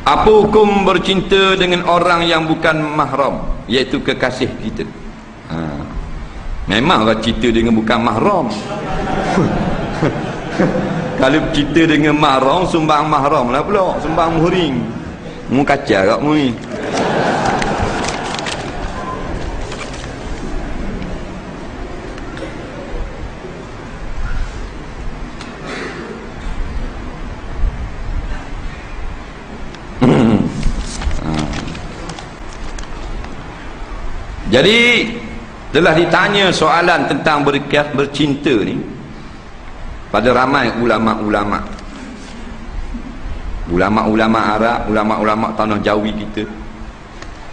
Apa hukum bercinta dengan orang yang bukan mahram, iaitu kekasih kita? Memang orang cinta dengan bukan mahram. Kalau cinta dengan mahram, sumbang mahram lah pula, sumbang muhring. Mu kacau kat mu ni. Jadi telah ditanya soalan tentang bercinta ni pada ramai ulama-ulama Arab, ulama-ulama tanah Jawi kita.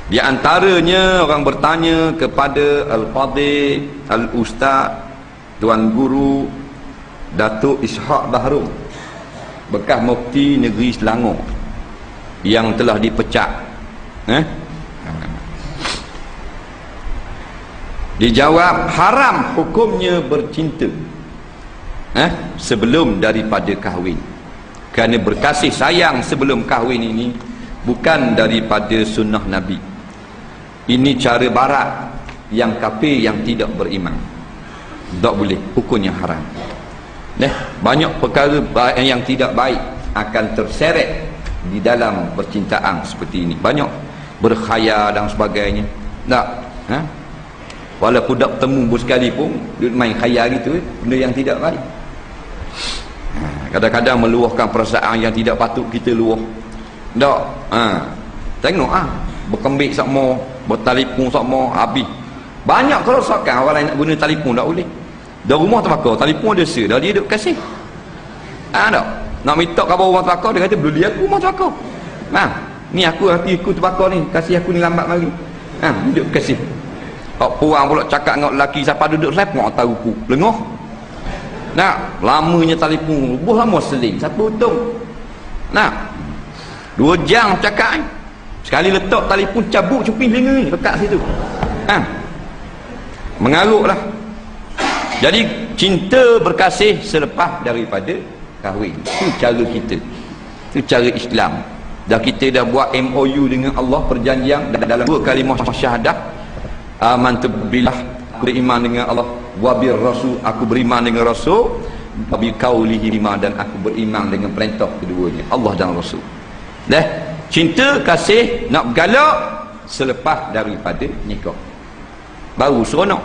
Di antaranya orang bertanya kepada Al-Fadhil Al-Ustaz Tuan Guru Datuk Ishaq Bahrum, bekas mufti negeri Selangor yang telah dipecat. Dijawab, haram hukumnya bercinta sebelum daripada kahwin, kerana berkasih sayang sebelum kahwin ini bukan daripada sunnah Nabi. Ini cara barat yang kafir, yang tidak beriman. Tak boleh, hukumnya haram. Banyak perkara yang tidak baik akan terseret di dalam percintaan seperti ini. Banyak berkhayal dan sebagainya. Tak, walaupun tak bertemu pun sekali pun main khayal gitu, benda yang tidak baik. Kadang-kadang meluahkan perasaan yang tidak patut kita luah. Tak, tengok berkembik sama, bertelefon sama, habis. Banyak kerosakan orang lain nak guna telefon tak boleh. Dah rumah terbakar, telefon ada ser, dah dia duk kasih. Tak, nak minta khabar rumah terbakar, dia kata beli aku rumah terbakar. Ni aku, hati aku terbakar ni, kasih aku ni lambat mari. Dia duk kasih. Puang pula cakap dengan lelaki, siapa duduk selapang tahu ku lengoh. Lamanya telefon, buh lama seling, siapa untung. 2 jam cakap sekali letak telefon cabut cuping telinga ni dekat situ. Mengaruklah. Jadi cinta berkasih selepas daripada kahwin, itu cara kita, itu cara Islam. Dah kita dah buat MOU dengan Allah, perjanjian dalam 2 kalimah syahadah. Amantu billah, aku beriman dengan Allah, wa bir rasul, aku beriman dengan Rasul, wa bi qaulihi bima, dan aku beriman dengan perintah keduanya, Allah dan Rasul. Cinta kasih nak bergalak selepas daripada nikah baru seronok.